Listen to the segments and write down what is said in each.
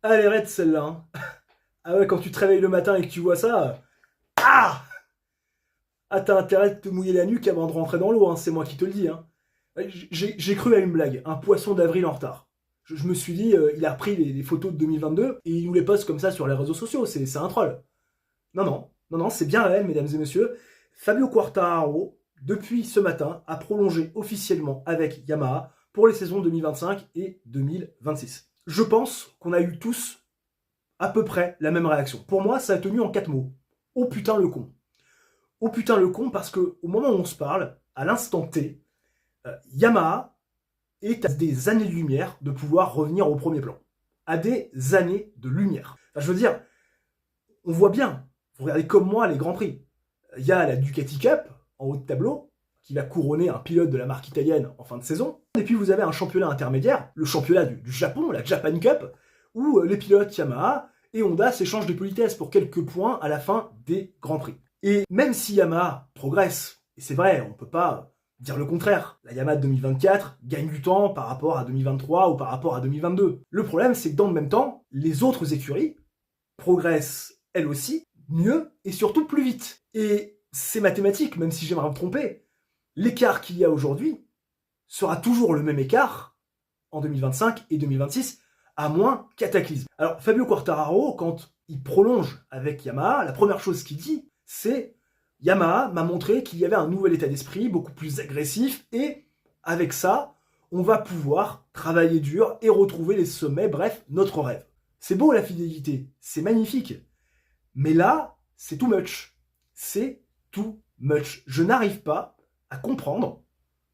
Ah, elle est raide celle-là. Hein. Ah ouais, quand tu te réveilles le matin et que tu vois ça. Ah Ah, t'as intérêt de te mouiller la nuque avant de rentrer dans l'eau, hein, c'est moi qui te le dis. Hein. J'ai cru à une blague, un poisson d'avril en retard. Je me suis dit, il a repris les photos de 2022 et il nous les poste comme ça sur les réseaux sociaux, c'est un troll. Non, non, non, non, c'est bien réel, mesdames et messieurs. Fabio Quartararo, depuis ce matin, a prolongé officiellement avec Yamaha pour les saisons 2025 et 2026. Je pense qu'on a eu tous à peu près la même réaction. Pour moi, ça a tenu en 4 mots. Oh putain le con. Oh putain le con parce que au moment où on se parle, à l'instant T, Yamaha est à des années-lumière de pouvoir revenir au premier plan. À des années de lumière. Enfin, je veux dire, on voit bien, vous regardez comme moi les Grands Prix. Il y a la Ducati Cup en haut de tableau, qui va couronner un pilote de la marque italienne en fin de saison. Et puis vous avez un championnat intermédiaire, le championnat du Japon, la Japan Cup, où les pilotes Yamaha et Honda s'échangent des politesses pour quelques points à la fin des Grands Prix. Et même si Yamaha progresse, et c'est vrai, on ne peut pas dire le contraire, la Yamaha de 2024 gagne du temps par rapport à 2023 ou par rapport à 2022. Le problème, c'est que dans le même temps, les autres écuries progressent elles aussi mieux et surtout plus vite. Et c'est mathématique, même si j'aimerais me tromper. L'écart qu'il y a aujourd'hui sera toujours le même écart en 2025 et 2026, à moins cataclysme. Alors Fabio Quartararo, quand il prolonge avec Yamaha, la première chose qu'il dit, c'est Yamaha m'a montré qu'il y avait un nouvel état d'esprit, beaucoup plus agressif, et avec ça, on va pouvoir travailler dur et retrouver les sommets, bref, notre rêve. C'est beau la fidélité, c'est magnifique. Mais là, c'est too much. C'est too much. Je n'arrive pas à comprendre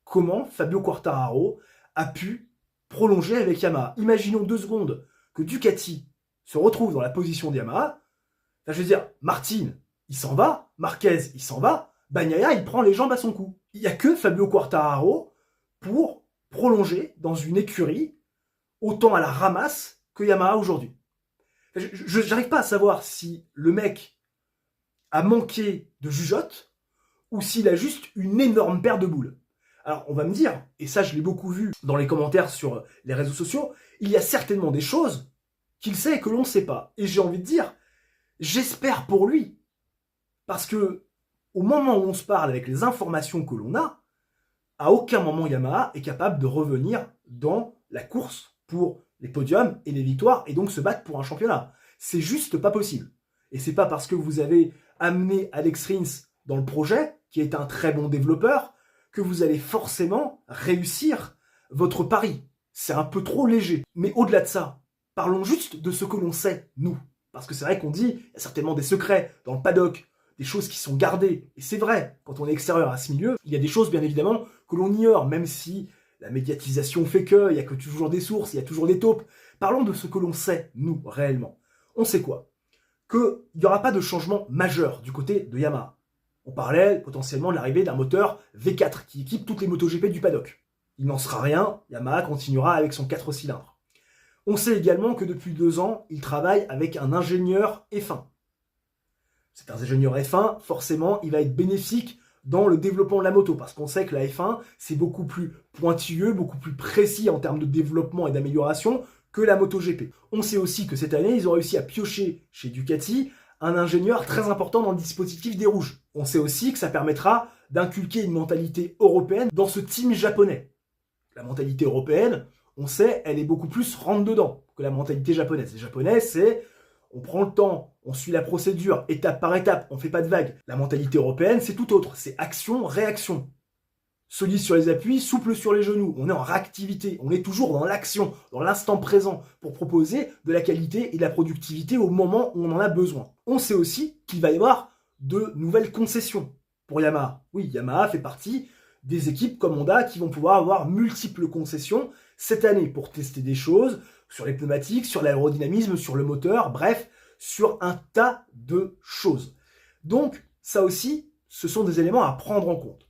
comment Fabio Quartararo a pu prolonger avec Yamaha. Imaginons 2 secondes que Ducati se retrouve dans la position de Yamaha. Enfin, je veux dire, Martin, il s'en va, Marquez, il s'en va, Bagnaia, il prend les jambes à son cou. Il n'y a que Fabio Quartararo pour prolonger dans une écurie autant à la ramasse que Yamaha aujourd'hui. Je n'arrive pas à savoir si le mec a manqué de jugeote ou s'il a juste une énorme paire de boules. Alors on va me dire, et ça je l'ai beaucoup vu dans les commentaires sur les réseaux sociaux, il y a certainement des choses qu'il sait et que l'on ne sait pas. Et j'ai envie de dire, j'espère pour lui. Parce que au moment où on se parle avec les informations que l'on a, à aucun moment Yamaha est capable de revenir dans la course pour les podiums et les victoires et donc se battre pour un championnat. C'est juste pas possible. Et c'est pas parce que vous avez amené Alex Rins dans le projet, qui est un très bon développeur, que vous allez forcément réussir votre pari. C'est un peu trop léger. Mais au-delà de ça, parlons juste de ce que l'on sait, nous. Parce que c'est vrai qu'on dit, il y a certainement des secrets dans le paddock, des choses qui sont gardées. Et c'est vrai, quand on est extérieur à ce milieu, il y a des choses, bien évidemment, que l'on ignore, même si la médiatisation fait que, il y a que toujours des sources, il y a toujours des taupes. Parlons de ce que l'on sait, nous, réellement. On sait quoi? Qu'il n'y aura pas de changement majeur du côté de Yamaha. On parlait potentiellement de l'arrivée d'un moteur V4 qui équipe toutes les MotoGP du paddock. Il n'en sera rien, Yamaha continuera avec son 4 cylindres. On sait également que depuis 2 ans, il travaille avec un ingénieur F1. Cet ingénieur F1, forcément, il va être bénéfique dans le développement de la moto, parce qu'on sait que la F1, c'est beaucoup plus pointilleux, beaucoup plus précis en termes de développement et d'amélioration que la MotoGP. On sait aussi que cette année, ils ont réussi à piocher chez Ducati un ingénieur très important dans le dispositif des rouges. On sait aussi que ça permettra d'inculquer une mentalité européenne dans ce team japonais. La mentalité européenne, on sait, elle est beaucoup plus rentre-dedans que la mentalité japonaise. Les japonais, c'est on prend le temps, on suit la procédure, étape par étape, on fait pas de vagues. La mentalité européenne, c'est tout autre, c'est action, réaction. Solide sur les appuis, souple sur les genoux, on est en réactivité, on est toujours dans l'action, dans l'instant présent, pour proposer de la qualité et de la productivité au moment où on en a besoin. On sait aussi qu'il va y avoir de nouvelles concessions pour Yamaha. Oui, Yamaha fait partie des équipes comme Honda qui vont pouvoir avoir multiples concessions cette année pour tester des choses sur les pneumatiques, sur l'aérodynamisme, sur le moteur, bref, sur un tas de choses. Donc, ça aussi, ce sont des éléments à prendre en compte.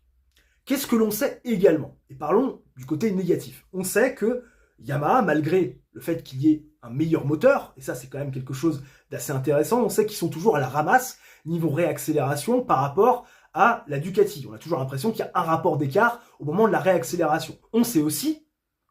Qu'est-ce que l'on sait également? Et parlons du côté négatif. On sait que Yamaha, malgré le fait qu'il y ait un meilleur moteur, et ça c'est quand même quelque chose d'assez intéressant, on sait qu'ils sont toujours à la ramasse niveau réaccélération par rapport à la Ducati. On a toujours l'impression qu'il y a un rapport d'écart au moment de la réaccélération. On sait aussi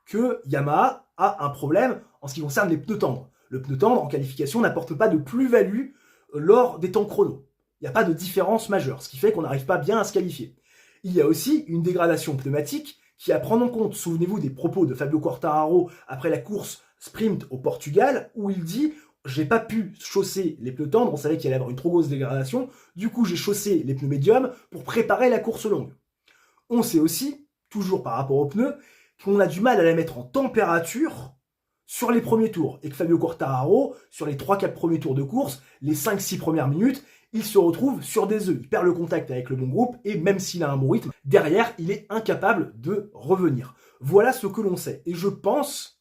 que Yamaha a un problème en ce qui concerne les pneus tendres. Le pneu tendre en qualification n'apporte pas de plus-value lors des temps chrono. Il n'y a pas de différence majeure, ce qui fait qu'on n'arrive pas bien à se qualifier. Il y a aussi une dégradation pneumatique qui est à prendre en compte. Souvenez-vous des propos de Fabio Quartararo après la course sprint au Portugal, où il dit « J'ai pas pu chausser les pneus tendres, on savait qu'il allait y avoir une trop grosse dégradation, du coup j'ai chaussé les pneus médiums pour préparer la course longue. » On sait aussi, toujours par rapport aux pneus, qu'on a du mal à la mettre en température sur les premiers tours, et que Fabio Quartararo, sur les 3-4 premiers tours de course, les 5-6 premières minutes, il se retrouve sur des œufs, il perd le contact avec le bon groupe, et même s'il a un bon rythme, derrière, il est incapable de revenir. Voilà ce que l'on sait. Et je pense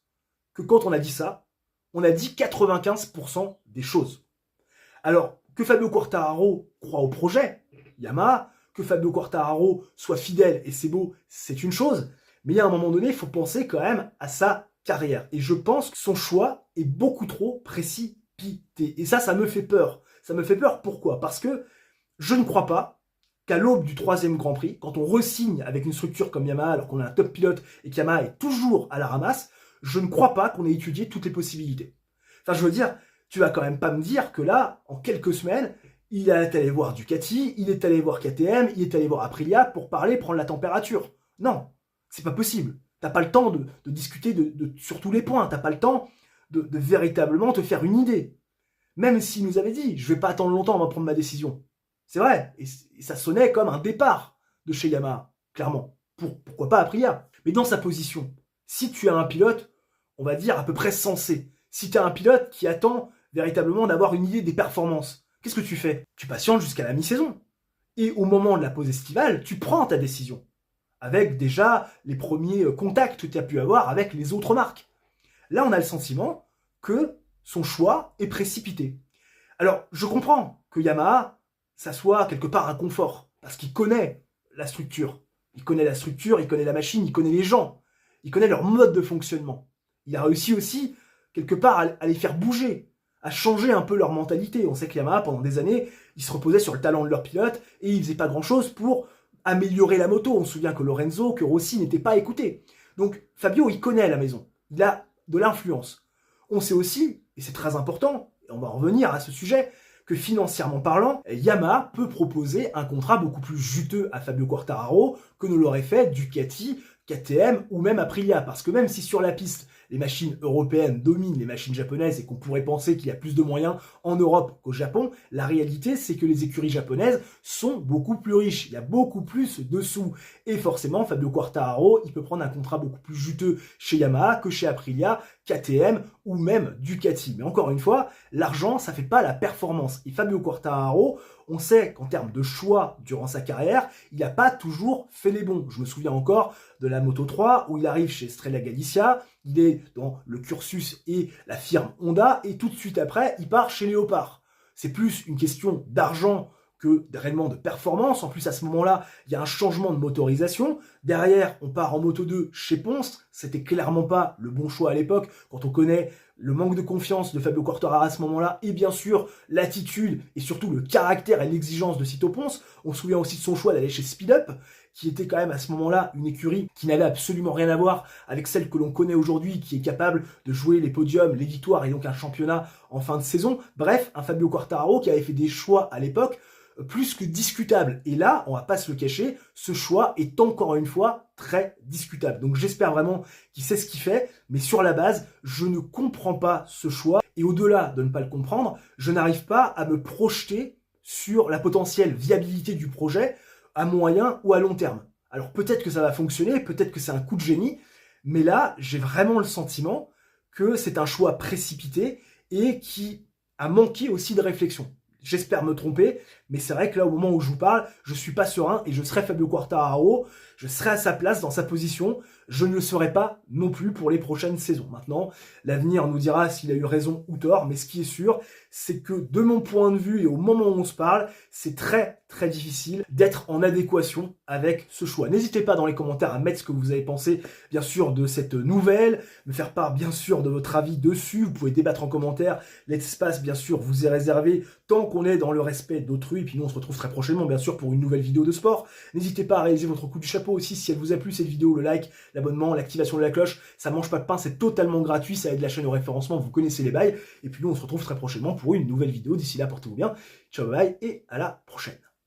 que quand on a dit ça, on a dit 95% des choses. Alors, que Fabio Quartararo croit au projet, Yamaha, que Fabio Quartararo soit fidèle, et c'est beau, c'est une chose, mais il y a un moment donné, il faut penser quand même à sa carrière. Et je pense que son choix est beaucoup trop précipité. Et ça me fait peur. Ça me fait peur, pourquoi? Parce que je ne crois pas qu'à l'aube du 3e Grand Prix, quand on re-signe avec une structure comme Yamaha, alors qu'on a un top pilote et que Yamaha est toujours à la ramasse, je ne crois pas qu'on ait étudié toutes les possibilités. Enfin, je veux dire, tu vas quand même pas me dire que là, en quelques semaines, il est allé voir Ducati, il est allé voir KTM, il est allé voir Aprilia pour parler, prendre la température. Non, c'est pas possible. T'as pas le temps de discuter sur tous les points, t'as pas le temps de véritablement te faire une idée. Même s'il nous avait dit, je vais pas attendre longtemps avant de prendre ma décision. C'est vrai, et ça sonnait comme un départ de chez Yamaha, clairement. Pourquoi pas Aprilia? Mais dans sa position, si tu as un pilote, on va dire à peu près sensé, si tu as un pilote qui attend véritablement d'avoir une idée des performances, qu'est-ce que tu fais? Tu patientes jusqu'à la mi-saison. Et au moment de la pause estivale, tu prends ta décision. Avec déjà les premiers contacts que tu as pu avoir avec les autres marques. Là, on a le sentiment que son choix est précipité. Alors, je comprends que Yamaha, ça soit quelque part un confort, parce qu'il connaît la structure. Il connaît la structure, il connaît la machine, il connaît les gens, il connaît leur mode de fonctionnement. Il a réussi aussi, quelque part, à les faire bouger, à changer un peu leur mentalité. On sait que Yamaha, pendant des années, ils se reposaient sur le talent de leur pilote, et ils faisaient pas grand-chose pour améliorer la moto. On se souvient que Lorenzo, que Rossi n'étaient pas écoutés. Donc, Fabio, il connaît la maison. Il a de l'influence. On sait aussi, et c'est très important, et on va en revenir à ce sujet, que financièrement parlant, Yamaha peut proposer un contrat beaucoup plus juteux à Fabio Quartararo que ne l'aurait fait Ducati, KTM ou même Aprilia. Parce que même si sur la piste, les machines européennes dominent les machines japonaises et qu'on pourrait penser qu'il y a plus de moyens en Europe qu'au Japon, la réalité c'est que les écuries japonaises sont beaucoup plus riches, il y a beaucoup plus de sous. Et forcément, Fabio Quartararo, il peut prendre un contrat beaucoup plus juteux chez Yamaha que chez Aprilia, KTM ou même Ducati. Mais encore une fois, l'argent, ça fait pas la performance. Et Fabio Quartararo, on sait qu'en termes de choix durant sa carrière, il n'a pas toujours fait les bons. Je me souviens encore de la Moto3 où il arrive chez Estrella Galicia, il est dans le cursus et la firme Honda et tout de suite après, il part chez Léopard. C'est plus une question d'argent que réellement de performance. En plus, à ce moment-là, il y a un changement de motorisation. Derrière, on part en Moto 2 chez Ponce. C'était clairement pas le bon choix à l'époque, quand on connaît le manque de confiance de Fabio Quartararo à ce moment-là, et bien sûr, l'attitude et surtout le caractère et l'exigence de Cito Ponce. On se souvient aussi de son choix d'aller chez Speed Up, qui était quand même à ce moment-là une écurie qui n'avait absolument rien à voir avec celle que l'on connaît aujourd'hui, qui est capable de jouer les podiums, les victoires et donc un championnat en fin de saison. Bref, un Fabio Quartararo qui avait fait des choix à l'époque plus que discutable. Et là, on va pas se le cacher, ce choix est encore une fois très discutable. Donc j'espère vraiment qu'il sait ce qu'il fait, mais sur la base, je ne comprends pas ce choix. Et au-delà de ne pas le comprendre, je n'arrive pas à me projeter sur la potentielle viabilité du projet à moyen ou à long terme. Alors peut-être que ça va fonctionner, peut-être que c'est un coup de génie, mais là, j'ai vraiment le sentiment que c'est un choix précipité et qui a manqué aussi de réflexion. J'espère me tromper, mais c'est vrai que là, au moment où je vous parle, je suis pas serein et je serai Fabio Quartararo, je serai à sa place, dans sa position, je ne le serai pas non plus pour les prochaines saisons. Maintenant, l'avenir nous dira s'il a eu raison ou tort, mais ce qui est sûr, c'est que de mon point de vue et au moment où on se parle, c'est très très difficile d'être en adéquation avec ce choix. N'hésitez pas dans les commentaires à mettre ce que vous avez pensé, bien sûr, de cette nouvelle, me faire part, bien sûr, de votre avis dessus. Vous pouvez débattre en commentaire. L'espace, bien sûr, vous est réservé tant qu'on est dans le respect d'autrui. Et puis nous, on se retrouve très prochainement, bien sûr, pour une nouvelle vidéo de sport. N'hésitez pas à réaliser votre coup du chapeau aussi si elle vous a plu, cette vidéo, le like, l'abonnement, l'activation de la cloche, ça mange pas de pain, c'est totalement gratuit, ça aide la chaîne au référencement, vous connaissez les bails. Et puis nous, on se retrouve très prochainement pour une nouvelle vidéo. D'ici là, portez-vous bien. Ciao, bye, et à la prochaine.